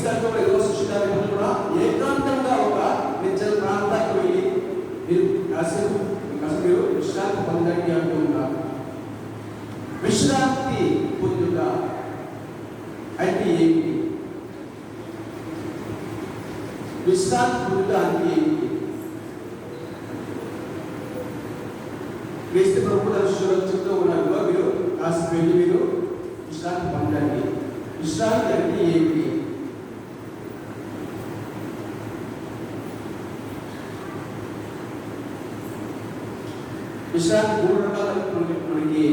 తీసుకెళ్తూ ఏదో సృష్టించాలి కూడా ఏకాంతంగా ఒక నిర్జన ప్రాంతానికి వెళ్ళి మీరు కాసేపు మీరు విశ్రాంతి పొందండి అంటూ ఉన్నారు. విశ్రాంతి పొందుట అంటే ఏంటి? విశ్రాంతి పొందుట అంటే ఏంటి? క్రీస్తు ప్రభు చెప్తూ ఉన్నారు, మీరు కాసేపు వెళ్ళి మీరు విశ్రాంతి పొందండి. విశ్రాంతి అంటే ఏంటి? విశ్రాంతి 3 రకాలుగా మనకి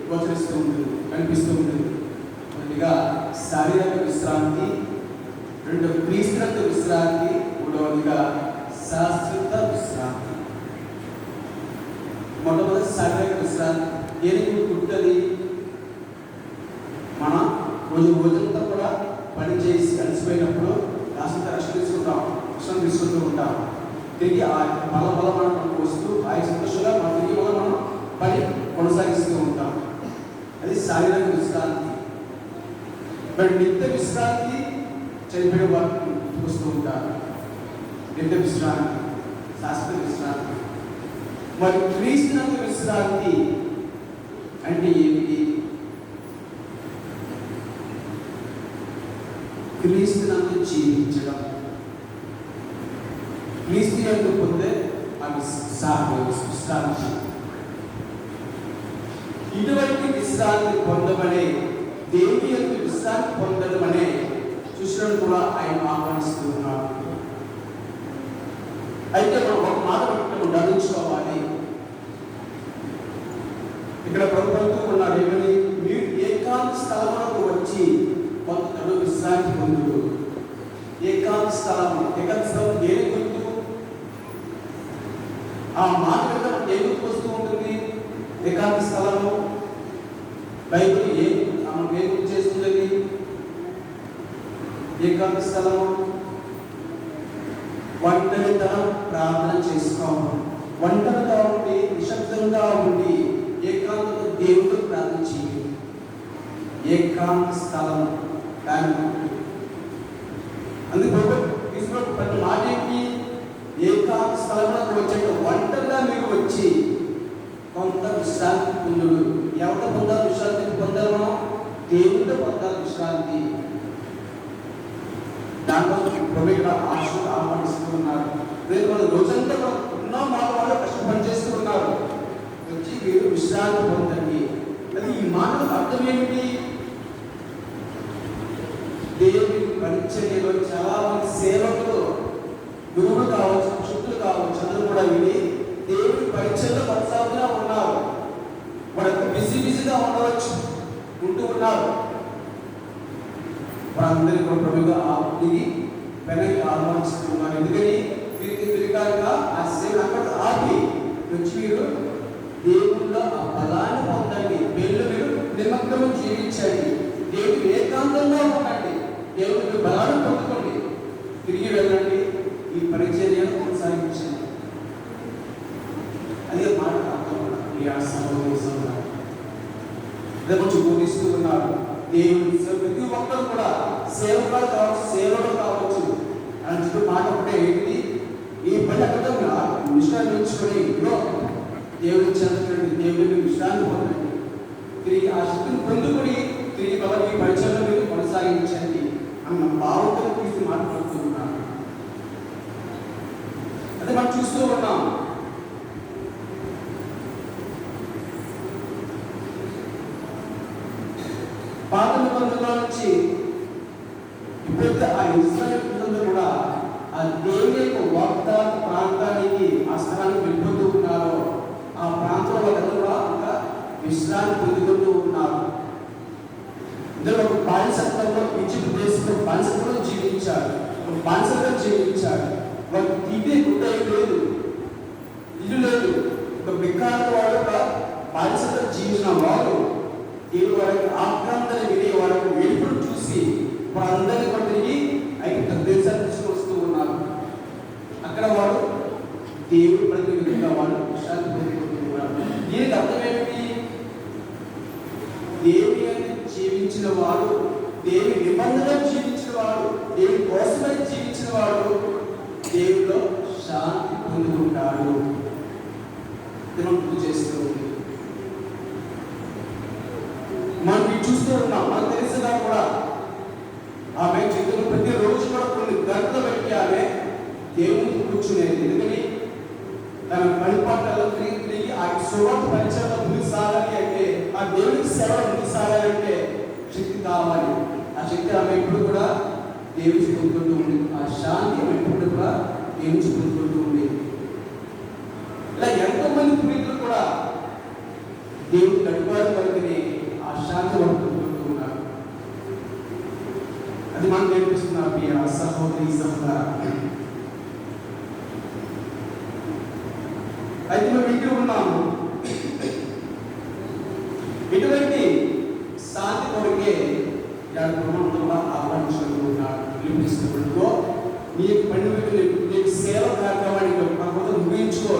గోచరిస్తూ ఉంటుంది, కనిపిస్తూ ఉంటుంది. మొదటిగా శారీరక విశ్రాంతి, రెండవ క్రీస్తునందు విశ్రాంతి, మూడవదిగా శాశ్వత విశ్రాంతి. మొట్టమొదటి శారీరక విశ్రాంతి దేనికి పుట్టది? మన రోజంతా కూడా పని చేసి కలిసిపోయినప్పుడు కాస్త రెస్ట్ తీసుకుంటూ ఉంటాం. తిరిగి ఆ బల మనకు వస్తూ ఆ సంతోషంగా తిరిగి మనం పని కొనసాగిస్తూ ఉంటాం. అది శారీరక విశ్రాంతి. మరి నిత్య విశ్రాంతి చనిపోయిన వారికి వస్తూ ఉంటారు. నిత్య విశ్రాంతి, శాశ్వత విశ్రాంతి. మరి క్రీస్తునందు విశ్రాంతి అంటే ఏమిటి? క్రీస్తునందు జీవించడం, క్రీస్తు యందు పొందే ఆ విశ్రాంతి. ఇటువంటి విశ్రాంతి పొందమనే, దేవుని యందు విశ్రాంతి పొందడం అనే చూసినట్టు కూడా ఆయన ఆహ్వానిస్తూ ఉన్నారు. అయితే మనం ఒక మాట గమనించుకోవాలి. ఇక్కడ ప్రభుత్వం ఉన్నారు ఏమని? మీరు ఏకాంత స్థలములకు వచ్చి కొంతలో విశ్రాంతి పొందుడు. ఏకాంత స్థలం దేని గుర్తు? ఆ మాట ఏం వస్తూ ఉంటుంది? ఏకాంత స్థలము బైబిల్ ఏం చేస్తుంది? ఏకాంత స్థలము ఒంటరితనం ప్రార్థన చేసుకోవాలి. ఒంటరిగా ఉండి నిశ్శబ్దంగా ఉండి ఏకాంతతో దేవుడు ప్రార్థన చేయాలి. ఏకాంత స్థలం అందుకు ప్రతి మాట ఏంటి? ఏకాంత స్థలంలోకి వచ్చేట ఒంటరిగా మీరు వచ్చి కొంత విశ్రాంతి పొందుడు. ఎవరు పొందాలి విశ్రాంతి? పొందాలి మనం దేవుడితో పొందాలి విశ్రాంతి. దాంట్లో ఆహ్వానిస్తూ ఉన్నారు. రేపు మన రోజంతా ఎన్నో మాట వాళ్ళు కష్టపడి చేస్తూ ఉన్నారు. వచ్చి మీరు విశ్రాంతి పొందండి. అది ఈ మాటకు అర్థం ఏమిటి? దేవుని పరిచర్యలో చాలా మంది సేవకులు, గురువులు కావచ్చు, శుద్ధులు కావచ్చు, అందరూ కూడా విని దేవుని పరిచర్యలో కొనసాగుతూనే ఉన్నారు. వాళ్ళకి బిజీగా ఉంటూ ఉన్నారు. వాళ్ళందరికీ కూడా ప్రభుగా ఆపుని వెనక్కి ఆహ్వానిస్తూ ఉన్నారు. ఎందుకని తిరిగాక ఆ సేవ అక్కడ ఆపి వచ్చి మీరు దేవుళ్ళో ఆ బలాన్ని పొందండి. మీరు నిమగ్నము జీవించండి. దేవుడు ఏకాంతంగా ఉండండి. దేవుడికి బలాన్ని పొందుకోండి. తిరిగి వెళ్ళండి. ఈ పరిచర్యను కొనసాగించండి. అదే మాట అర్థం. అదే కొంచెం బోధిస్తూ ఉన్నారు. దేవుడి ప్రతి ఒక్కరు కూడా సేవకులు కావచ్చు, సేవలు కావచ్చు అని చెప్పి మాట ఒకటే ఏంటి? ఈ పని అర్థంగా విశ్రాంతి ఉంచుకొని దేవుడి చదువుకోండి, దేవుడిని విశ్రాంతి పొందండి. తిరిగి ఆ శక్తిని పొందుకొని తిరిగి ఈ పరిచయంలో మీరు కొనసాగించండి అన్న భావంతో తీసి మాట్లాడుతూ ఉన్నాను. అదే మనం చూస్తూ ఉన్నాం. పాత నిబంధనల నుంచి ఇప్పుడైతే ఆ ఇశ్రాయేలు ప్రజలు కూడా ఆ దేవుని యొక్క వాగ్దాన ప్రాంతానికి, ఆ స్థలానికి వెళ్ళిపోతూ ఉన్నారో ఆ ప్రాంతంలో వాళ్ళందరూ కూడా ఇంకా విశ్రాంతి పొందుకుంటూ ఉన్నారు. ఇందులో ఒక బానిసత్వంలో ఈజిప్ట్ దేశంలో బానిసత్వంలో జీవించారు. వాళ్ళకి తిండి గుడ్డ లేదు, ఇల్లు లేదు. ఒక బిక్కారు వాళ్ళు ఒక బానిసత్వం జీవించిన వారు దేవుడు వారికి ఆక్రాంతని విని వారికి వెలుపును చూసి వారందరినీ కూడా తిరిగి ఐదు దేశాన్ని తీసుకొస్తూ ఉన్నారు. అక్కడ వారు దేవుడి ప్రతి విధంగా వాళ్ళు విశ్రాంతి పొందుకుంటున్నారు. దీనికి అర్థమేమిటి? దేవుని జీవించిన వారు, దేవుని నిబంధన జీవించిన వాడు, దేవుని కోసమే జీవించిన వాడు దేవుడిలో శాంతి పొందుకుంటాడు. మనం గుర్తు చేస్తూ ఉంది. మనం చూస్తూ ఉన్నాం, మనకు తెలిసినా కూడా ఆమె చేతులు ప్రతిరోజు కూడా కొన్ని గంటలు పెట్టి ఆమె దేవుని కూర్చునేది. ఎందుకని తన పనిపాట్లలో తిరిగి ఆ సువార్త పరిచయంలో ముందుకు సాగాలి అంటే, ఆ దేవునికి సేవ ముందుకు సాగాలంటే శక్తి కావాలి. ఆ శక్తి ఆమె ఎప్పుడు కూడా దేవుని పొందుకుంటూ ఉంది. ఆ శాంతి ఆమె ఎప్పుడు కూడా దేవుని పొందుకుంటూ ఉంది. ఇలా ఎంతో మంది పునీతులు కూడా దేవుని గడిపారు కనుకని ఆ శాంతి వాళ్ళు పొందుకుంటూ ఉన్నారు. అది మనం నేర్పిస్తున్నారు ప్రియ సహోదరి సహోదరా. అయితే మేము ఇంటి ఉన్నాము. ఇటువంటి శాంతి కొరకే ఆహ్వానించుకుంటున్నాడు. పిలిపిస్తున్నప్పుడు నీకు పని నీకు సేవ కార్యక్రమానికి ముగించుకో,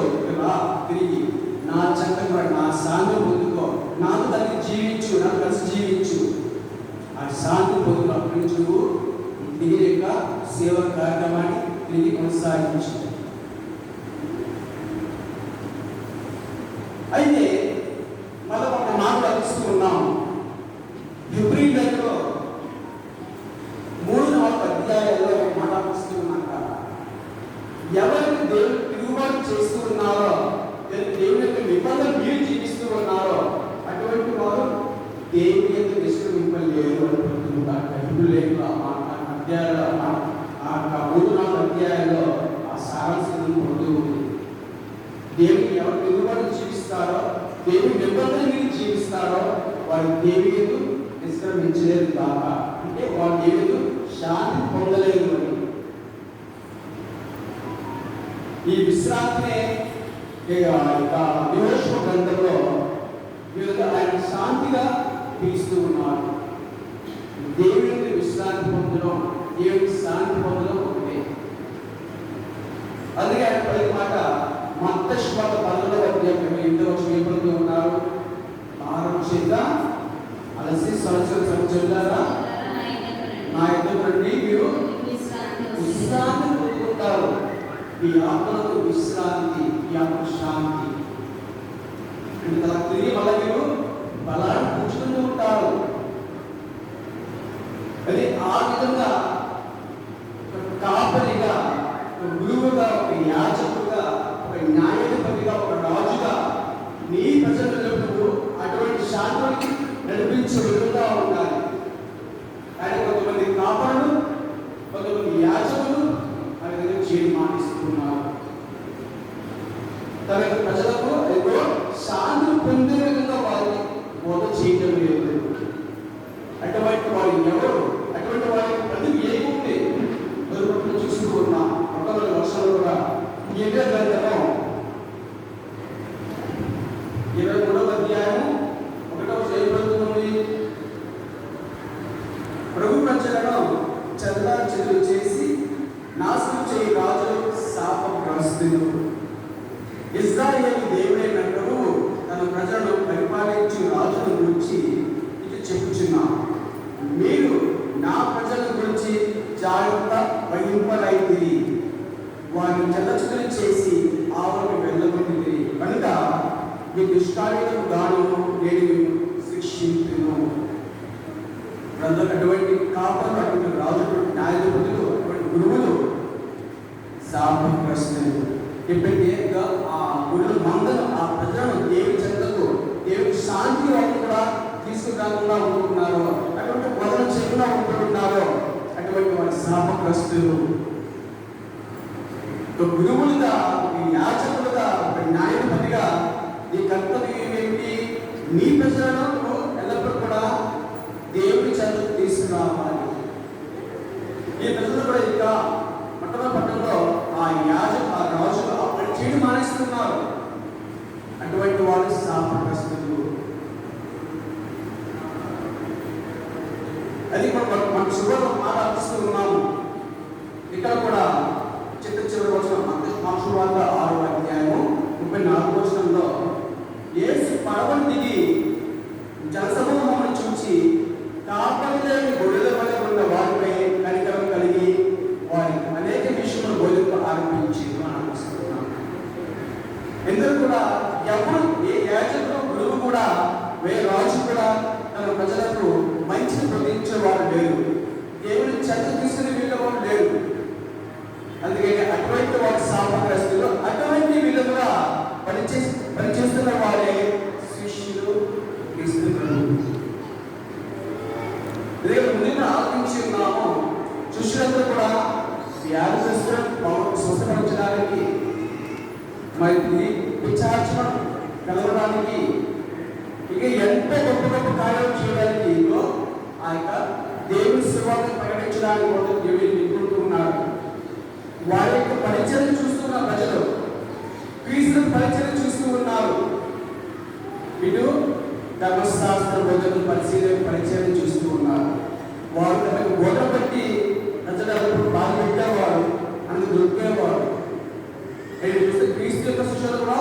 తిరిగి నా చక్కగా నా శాంతి పొందుకో, నాకు దాన్ని జీవించు, నాకు కలిసి జీవించు. ఆ శాంతి పొందుకు అప్పటి నుంచి నువ్వు తిరిగి యొక్క సేవ కార్యక్రమాన్ని తిరిగి కొనసాగించు. అయితే మనం ఒక మాట అనిపిస్తూ ఉన్నాము. హెబ్రీయులలో 3-4 అధ్యాయాల్లో ఒక మాట అనిపిస్తూ ఉన్నాక, ఎవరికి దేవుడు తిరుగుబాటు చేస్తూ ఉన్నారో, దేవుని యొక్క నిబంధన మీరు జీవిస్తూ ఉన్నారో అటువంటి వారు దేవుని యొక్క నిష్క్రమింపలేరు అనుకుంటున్నారు. హెబ్రీయుల అధ్యాయాల్లో 3-4 అధ్యాయాల్లో ఆ సారాంశం పొందుతూ ఉంది. దేవుని ఎవరు తిరుగుబాటు జీవిస్తారో, దేవుని నిబంధన మీరు జీవిస్తారో వారు దేవుని నిష్క్రమించలేదు కాక, అంటే వారు దేవుడు శాంతి పొందలేదు అని. ఈ విశ్రాంతినే యెహోషువ గ్రంథంలో ఆయన శాంతిగా పిలుస్తూ ఉన్నారు. దేవుని విశ్రాంతి పొందడం, దేవుని శాంతి పొందడం ఒకటే. అందుకే ఆయన పది మాట మత్తయి సువార్త 11వ అధ్యాయం 8వ వచనం ఏమంటూ ఉన్నారు? భారం చేత అలసి సంవత్సరారా నా ఎదురు నుండి మీరు విశ్రాంతి పొందుకుంటారు. ఈ ఆత్మలకు విశ్రాంతి, ఈ ఆత్మ శాంతి. తిరిగి మళ్ళీ మీరు బలాన్ని పుచ్చుకుంటూ ఉంటారు. అది ఆ విధంగా కాపరిగా, ఒక గురువుగా, ఒక యాజకుడుగా, ఒక న్యాయాధిపతిగా, ఒక రాజుగా నీ ప్రజలకు అటువంటి శాంతిని నడిపించే విధంగా ఉండాలి. కానీ కొంతమంది కాపరులు, కొంతమంది యాజకులు ఆ విధంగా చేయడం మానేస్తున్నారు. తన ప్రజలకు ఏదో శాంతి పొందే విధంగా వారిని బోధ చేయడం లేదు. అటువంటి వారు ఎవరు? అటువంటి వారి ప్రతి ఏముంది దొరుకుతుంది చూస్తూ ఉన్నాం. 100 వర్షాలు కూడా ఈ గ్రంథం 23వ అధ్యాయం 1వ చేయబడుతుంది. ప్రభు ప్రజలను చెదలు చేసి నాశనం చేయి రాజులు శాపగ్రస్తులు. ఇశ్రాయేలు దేవుడైన ప్రభువు తన ప్రజలను పరిపాలించి రాజుల గురించి ఇది చెప్పుచున్నాను. మీరు నా ప్రజల గురించి జాగ్రత్త వహింపరైతిరి, వారిని చెల్లచుకలు చేసి ఆవులను వెళ్ళగొట్టింది కనుక మీ దుష్కార్యలకు గాను నేను శిక్షించును. అటువంటి కాపలు, అటువంటి రాజులు, న్యాయాధిపతులు, అటువంటి గురువులు శాపగ్రస్తులు. ఎప్పుడైతే ఆ గురువుల మందను, ఆ ప్రజలను దేవుని చెంతకు, దేవుని శాంతి వాళ్ళు కూడా తీసుకురాకుండా ఉంటున్నారో, అటువంటి బోధన చేయకుండా ఉంటున్నారో అటువంటి వారి శాపగ్రస్తులు. ఒక గురువులుగా, ఒక యాజకులుగా, ఒక న్యాయాధిపతిగా నీ కర్తవ్యం ఏమిటి? నీ ప్రజలను ఎల్లప్పుడూ కూడా దేవుని చెంతకు తీసుకురావాలి. ఈ ప్రజలు కూడా ఇంకా పట్టణంలో ఆ రాజులు ఆ పని చేయడం మానేస్తున్నారు. అటువంటి వాళ్ళు శాపగ్రస్తులు. అది మన శుభ్రత మాట అర్పిస్తూ ఉన్నాము. ఇక్కడ కూడా చివరి వచనం మార్చువార్త 6వ అధ్యాయము 34వ వచనంలో యేసు పడవను దిగి జనసమూహమును చూచి కాపరి లేని గొర్రెల వలె ఉన్న వారిపై కనికరం ఎందుకు కూడా ఎవరు ఏ యాజకుడు గురువు కూడా రాజు కూడా తన ప్రజలకు మంచిని బోధించేవారు లేరు. దేవుని చెత్త తీసుకుని వీళ్ళవారు లేరు. అందుకని అటువంటి వారి శాపగ్రస్తులు, అటువంటి విధంగా పనిచేస్తున్న వారే శిష్యులు క్రీస్తులు. ముందు ఆలోచించి ఉన్నాము. శిష్యులందరూ కూడా వ్యాధిగ్రస్తులను స్వస్థపరచడానికి, మరి విచార్చడం కలవడానికి, ఇక ఎంతో గొప్ప గొప్ప కార్యాలు చేయడానికి, ఆ యొక్క దేవుని సేవను ప్రకటించడానికి కూడా దేవుని నింపుతూ ఉన్నారు. వారి యొక్క పరిచయం చూస్తున్న ప్రజలు క్రీస్తు పరిచయం చూస్తూ ఉన్నారు. ఇటు ధర్మశాస్త్ర బోధకులు పరిశీలన పరిచయం చూస్తూ ఉన్నారు. వారు తనకు బోధ బట్టి ప్రజలకు బాధ పెట్టేవారు, అందుకు దొరికేవారు. నేను చూస్తే క్రీస్తు యొక్క శిష్యులు కూడా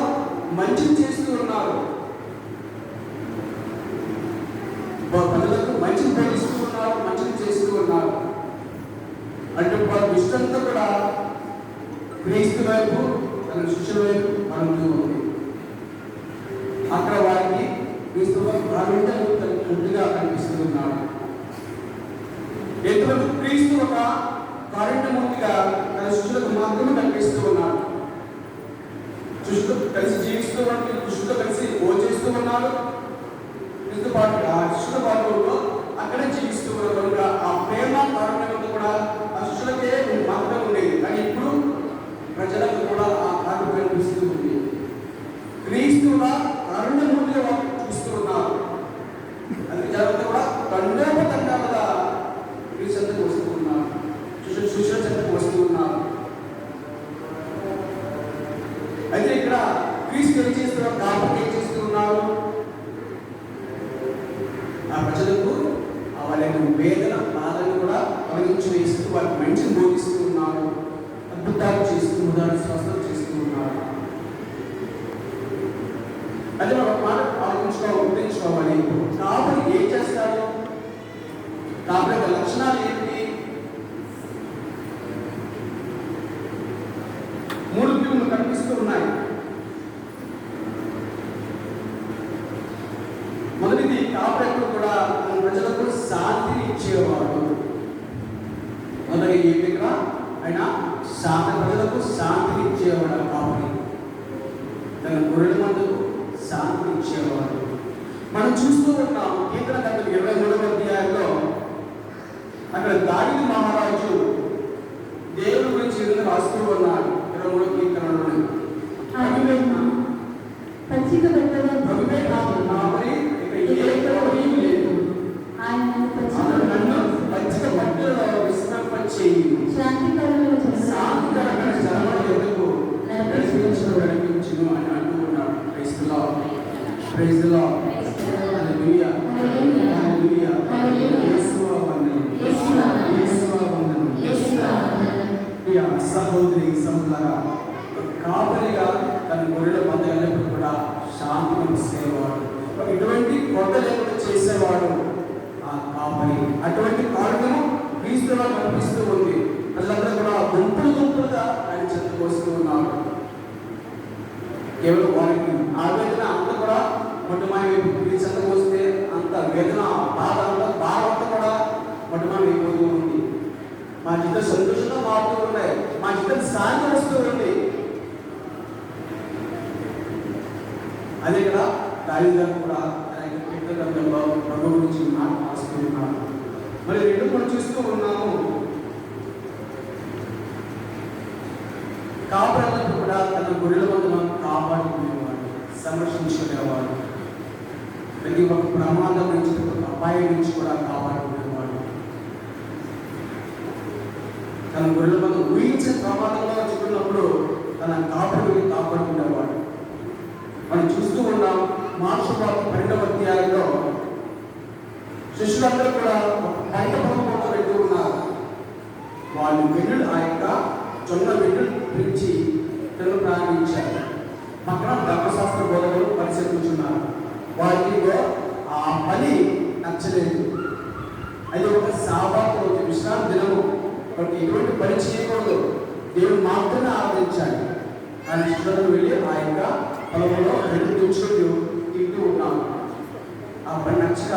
మంచిని చేస్తూ ఉన్నారు. ప్రజలకు మంచిని బోధిస్తూ ఉన్నారు, మంచిని చేస్తూ ఉన్నారు. అంటే వారి దృష్టంతా కూడా క్రీస్తు వైపు, తన శిష్యుల వైపు మరుగుతూ ఉంది. అక్కడ వారికి క్రీస్తు పూర్తిగా కనిపిస్తూ ఉన్నాడు. ఎంతవరకు క్రీస్తు ఒక కారుణ్యమూర్తిగా తన శిష్యులకు మాత్రమే కనిపిస్తూ ఉన్నాడు. శిష్యులతో కలిసి జీవిస్తూ ఉన్నాడు, శిష్యులతో కలిసి భోజేస్తూ ఉన్నాడు. క్రీస్తు పాటు ఆ శిష్యుల పాటలో అక్కడే జీవిస్తూ ఉన్నారు కనుక ఆ ప్రేమ కారుణ్యం కూడా ఆ శిష్యులకే మాత్రమే ఉండేది. కానీ ఇప్పుడు ప్రజలకు కూడా ఆ కారుణ్యం కనిపిస్తూ ఉంది. క్రీస్తు కూడా కారుణ్యమూర్తిగా చూస్తూ ఉన్నారు. అది జరుగుతూ కూడా తండోపతండాలుగా క్రీస్తు చెంతకు వస్తూ ఉన్నారు, శిష్యుల చెంతకు వస్తూ ఉన్నారు. అయితే ఇక్కడ క్రీస్తు ఏం చేస్తున్నారు, కాపులు ఏం చేస్తూ ఉన్నారు, ఆ ప్రజలకు వాళ్ళ వేదన బాధను కూడా తొలగించి వేస్తూ వారికి మంచిని బోధిస్తూ ఉన్నారు, అద్భుతాలు చేస్తూ ఉదాహరణ స్వస్థం చేస్తూ ఉన్నారు. అదే ఒక మాట గుర్తించుకోవాలి. కాపులు ఏం చేస్తారు, కాపుల యొక్క లక్షణాలు ఏంటి? 3 క్యూలు కనిపిస్తూ ఉన్నాయి. మొదటిది, కాపులకు కూడా ప్రజలకు శాంతిని ఇచ్చేవాడు. మొదటి ఏంటిగా ఆయన ప్రజలకు శాంతిని ఇచ్చేవాడు. కాపుని తన గొర్రెల మందుకు శాంతిని ఇచ్చేవాడు. మనం చూస్తూ ఉన్నాం కీర్తన గ్రంథం 23వ అధ్యాయంలో అక్కడ దావీదు మహారాజు దేవుడి గురించి ఏదైనా రాస్తూ ఉన్నాడు. 23వ కీర్తనలోనే Praise the Lord. Hallelujah. Hallelujah. Yeshua వందనం. సహోదరి సహోదరా, కాపరిగా తన గొర్రెల మందలన్నిటిని కూడా శాంతిని ఇచ్చేవాడు. ఇటువంటి కొత్త లేకుండా చేసేవాడు ఆ కాపరి. అటువంటి కారణం క్రీస్తులో కనిపిస్తూ ఉంది. ప్రజలందరూ కూడా గుంపులుగా ఆయన చెంతకు వస్తూ ఉన్నారు. కేవలం వారికి ఆవేదన అంతా కూడా మొట్టమొదటి చెంతకు వస్తే అంత వేదన బాధ అంతా కూడా మొట్టమొదటి ఉంది. మా జీవితం సంతోషంగా మారుతూ ఉన్నాయి, మా జీవితం శాంతి వస్తూ ఉంది. అదే కదా దావీదు గారు కూడా కీర్తనలో ప్రభు గురించి మాట్లాడుతూ ఉన్నారు. మరి రెండు మనం చూస్తూ ఉన్నాము. కాపాడాలంటూ కూడా తన గొర్రెల మందను కాపాడుకునేవాడు, సంరక్షించుకునేవాడు. ప్రతి ఒక్క ప్రమాదం నుంచి, అపాయం నుంచి కూడా కాపాడుకునేవాడు. తన గొర్రెల మందను ఊహించిన ప్రమాదంలో చిక్కున్నప్పుడు తన కాపాడుకుని కాపాడుకునేవాడు. మనం చూస్తూ ఉన్నాం. మార్క్స్ వార్త 12వ అధ్యాయంలో శిష్యులందరూ కూడా పంట పొలంలో వెళ్తూ ఉన్నారు. వాళ్ళు వెన్నులు ఆ యొక్క జొన్న వెన్నులు పిలిచి తను ప్రారంభించారు. పక్కన ధర్మశాస్త్ర బోధకులు పరిశీలించున్నారు. వారికి ఆ పని నచ్చలేదు. అది ఒక సాబాత్ రోజు, విశ్రాంతి దినము. ఎటువంటి పని చేయకూడదు, దేవుడు మాత్రమే ఆరాధించాలి. తన శిష్యులను వెళ్ళి ఆ యొక్క పొలంలో 2 దించులు తింటూ ఉన్నాడు. ఆ పని నచ్చక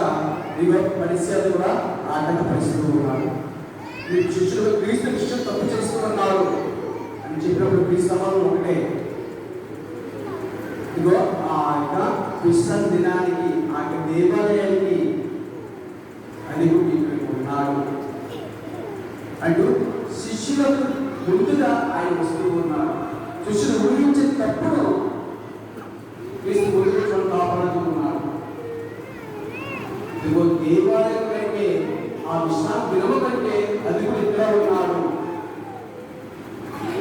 పరిస్థితి కూడా ఆటంకపరుస్తూ ఉన్నాడు. మీ శిష్యులు క్రీస్తు విషయం తప్పు చేస్తున్నారు అని చెప్పినప్పుడు క్రీస్తు సమాధానం ఒకటే, ఇదిగో ఆ యొక్క విశ్రాంతి దినానికి ఆ యొక్క దేవాలయానికి అధిపతి ఉన్నాడు అంటూ శిష్యులకు ముందుగా ఆయన వస్తూ ఉన్నారు. శిష్యులు ఊహించే తప్పుడు క్రీస్తు గురించి కాపాడుతూ ఉన్నారు. ఇదిగో దేవాలయం కంటే ఆ విశ్రాంతి దినము కంటే అధిపతి ఇక్కడ ఉన్నాడు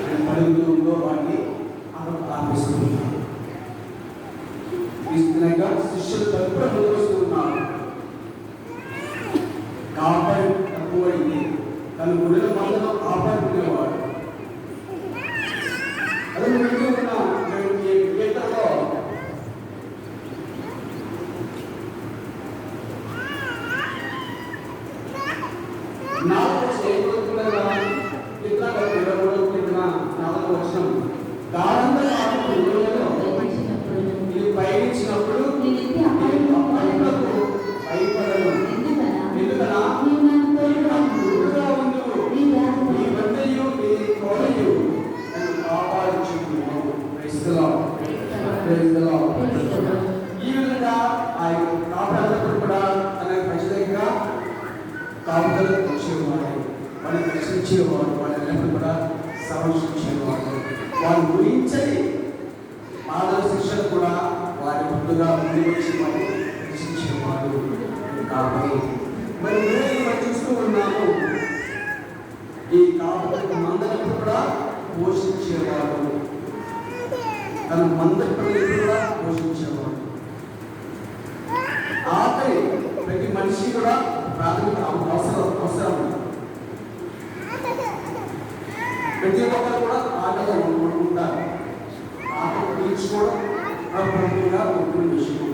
అని పలుకుతుందో వాటిని అక్కడ ప్రార్థిస్తున్నాడు. క్రీస్తునగా శిష్యులు తరపున ముందుకు ఉన్నారు. కాపాడి తక్కువైంది తన గుడిలో మందలో కాపాడుకునేవాడు. అదే వింటూ ఉన్నాం గీతలో నాకు చేయబోతున్నదా ఇట్లా 23 వర్షం గాఢంగా ఇది పయనించినప్పుడు భయపడను. ఎందుకనా ఈ విధంగా ఆ కాపాడేటప్పుడు కూడా తన ఖచ్చితంగా కాపుదలు వచ్చేవాడు, వాళ్ళని రక్షించేవాడు, వాళ్ళని కూడా సంరక్షించేవాడు. వాళ్ళు ఊహించని మానవ శిక్షణ కూడా వారి ముందుగా ముందు వచ్చి వాళ్ళు రక్షించేవాడు. కాబట్టి మరి మనం చూస్తూ ఉన్నాము, ఈ కాపుదలకు మందలకు కూడా పోషించేవాడు, తన మందకు కూడా పోషించేవాడు. ఆఖరి ప్రతి మనిషి కూడా ప్రాథమిక అవసరం. ప్రతి ఒక్కరు కూడా ఆటలు ఉంటారు. ఆటలు తీర్చుకోవడం ప్రభుత్వంగా ఉంటున్న విషయం.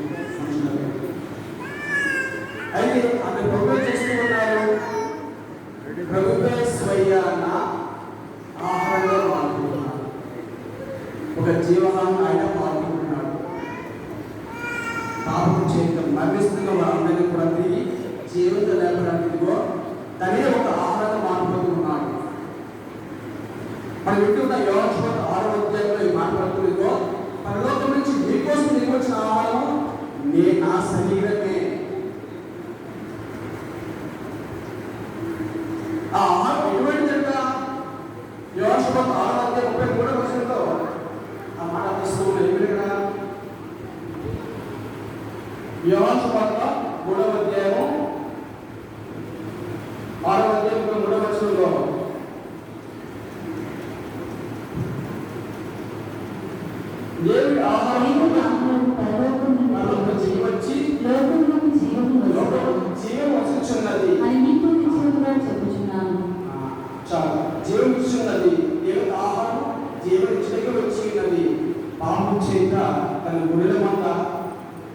అయితే ఆమె ప్రభుత్వం చేస్తూ ఉన్నారు. ప్రభుత్వ స్వయాన ఆహారంగా మారుకుంటున్నారు. ఒక జీవనాన్ని ఆయన మారుకుంటున్నాడు. పాపం చేయడం మరణిస్తున్న వారందరినీ కూడా తిరిగి జీవిత లేపడానికి తనే ఒక ఆహారంగా మారిపోతున్నాడు. మనం వింటున్న యోహాను 6వ అధ్యాయంలో ఈ మాట్లాడుతుందో, పరలోకం నుంచి మీకోసం దిగి వచ్చిన ఆహారం నా శరీరమే. ఆ ఆహారం ఎటువంటిదంట? యోహాను 6వ అధ్యాయం 33వ వచనంలో ఆ మాట వస్తూ ఉన్నాయి. ఇక్కడ యోహాను 3వ అధ్యాయం 6వ అధ్యాయం 3వ వచనంలో దేవుడి ఆహారం వచ్చి జీవం వస్తున్నది చాలా జీవం ఇస్తున్నది. దేవుడి ఆహారం జీవం ఇచ్చడానికి వచ్చి ఉన్నది. పాపం చేత తన గుడిల మంద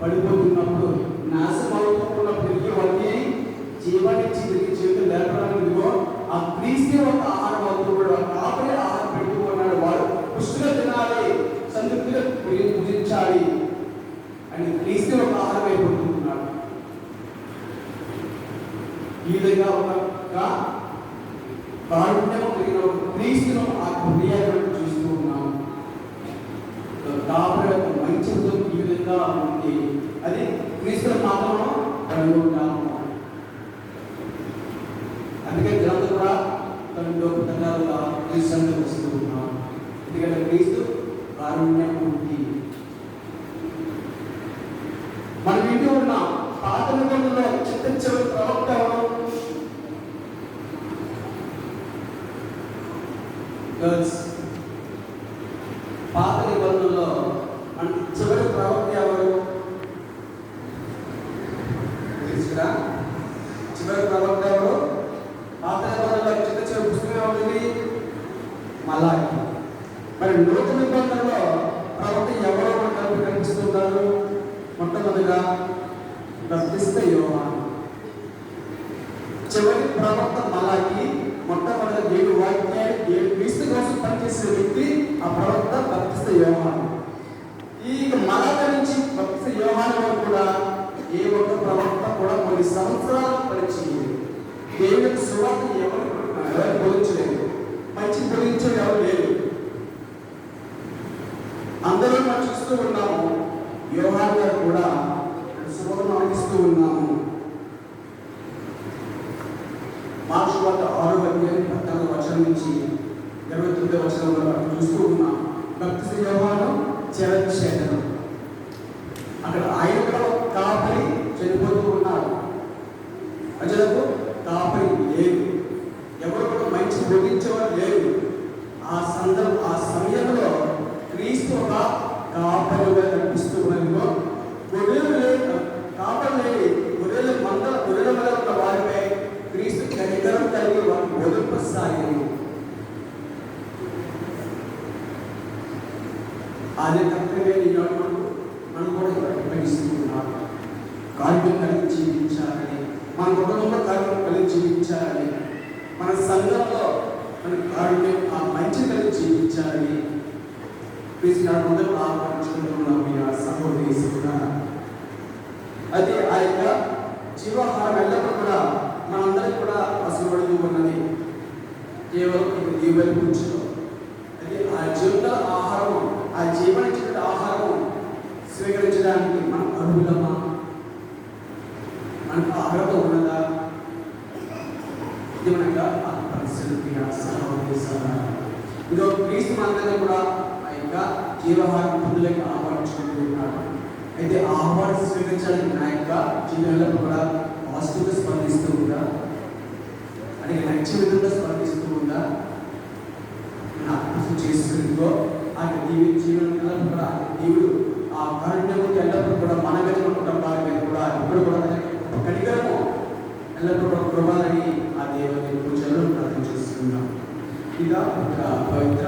పడిపోతున్నప్పుడు నాశనం అవుతున్నప్పటికీ వాళ్ళకి జీవాన్ని తిరిగి జీవితం లేపడానికి ఆ క్రీస్తే ఒక ఆహారం అవుతున్నాడు. కాపరి ఆహారం పెడుతూ ఉన్నాడు. వాడు పుష్టిగా తినాలి, సంతృప్తిగా భుజించాలి అని క్రీస్తే ఒక ఆహారం అయిపోతున్నాడు. ఈ విధంగా ఒక కారుణ్యం కలిగిన ఒక క్రీస్తును ఆ క్రియాలను చూస్తూ ఉన్నాము. కాపరి యొక్క మంచితో ఈ విధంగా ఉంది. అది క్రీస్తుల మాత్రమే కలిగి ఉంటాము. అందుకే గ్రంథం కూడా తనలో విధంగా క్రీస్తు వస్తూ ఉన్నాం. ఎందుకంటే క్రీస్తు కారుణ్యం ఉంది. మనం వింటూ ఉన్నాం పాత నిబంధనలో చివరి ప్రవక్త పాత నిబంధనలో మన చివరి ప్రవక్త ఎవరు తెలుసురా? చివరి ప్రవక్త ఎవరు? పాత నిబంధనలో చివరి పుస్తకం ఎవరిది? మలాకి. మరి నూతన నిబంధనలో ప్రవక్త ఎవరో మనకు కనిపిస్తున్నారు? మొట్టమొదటిగా బప్తిస్త యోహాను. చివరి ప్రవక్త మలాకి. మొట్టమొదటి 7 వాక్యాలు 7 క్రీస్తు కోసం పనిచేసే వ్యక్తి ఆ ప్రవక్త బప్తిస్త యోహాను. ఈ మలాక నుంచి బాప్తిస్మ యోహాను వరకు కూడా ఏ ఒక్క ప్రవక్త కూడా కొన్ని సంవత్సరాలు పరిచయం. దేవునికి సువార్త ఎవరు బోధించలేదు, మంచి బోధించేది ఎవరు లేదు. అందరూ మనం చూస్తూ ఉన్నాము. యోహాను గారు కూడా సువార్తను అందిస్తూ ఉన్నాము. మార్కు సువార్త 6:14 నుంచి 29 చూస్తూ ఉన్నాం. బాప్తిస్మ యోహాను చెరచేతను. అక్కడ ఆయన కూడా కాపరి చనిపోతూ ఉన్నాడు. ప్రజలకు కాపరి లేదు, ఎవరు కూడా మంచి బోధించేవారు లేదు. ఆ సమయంలో క్రీస్తు ఒక కాపరిగా కనిపిస్తూ ఉన్నదిగో గొర్రెలు లేదు, కాపరి లేని గొర్రెల వల్ల ఉన్న వారిపై క్రీస్తు కనికరం కలిగి వారిని బోధింపసాగాను. అదే తక్కువే ఈనాడు మనం కూడా ప్రకటిస్తూ ఉన్నాం. కార్యం కలిగి జీవించాలని, మన కుటుంబంలో కార్యం కలిగి జీవించాలని, మన సంఘంలో మన కార్యం ఆ మంచి కలిగి జీవించాలని అందరూ ఆహ్వానించుకుంటున్నాం. సహోదరి సహోదరులారా, అది ఆ యొక్క జీవాహారం ఎల్లప్పుడూ కూడా మనందరికీ కూడా అసలుపడుతూ ఉన్నది. కేవలం ఈ వైపు ఉంచుతాం. అది ఆ జీవిత ఆహారం, ఆ జీవనించిన ఆహారం స్వీకరించడానికి మనం అర్హులమా? మనకు అర్హత ఉన్నదా? ఇది మనక పరిస్థితి. ఇదో క్రీస్తు మనందరినీ కూడా ఆ యొక్క జీవాహారం పొందులకు ఆహ్వానించుకుంటూ ఉన్నాడు. అయితే ఆహ్వానం స్వీకరించడానికి నా యొక్క జీవితంలో కూడా పాజిటివ్గా స్పందిస్తూ ఉందా? అది నచ్చే విధంగా స్పందిస్తూ ఉందా? నాకు చేస్తుందో ఆ జీవనంలో కూడా దేవుడు ఆ కారుణ్యము ఎల్లప్పుడూ కూడా మన మీద కుటుంబాల మీద కూడా ఇప్పుడు కూడా కనికరము ఎల్లప్పుడూ కృపాలని ఆ దేవుని పూజలు ప్రార్థన చేస్తున్నాం. ఇక పవిత్ర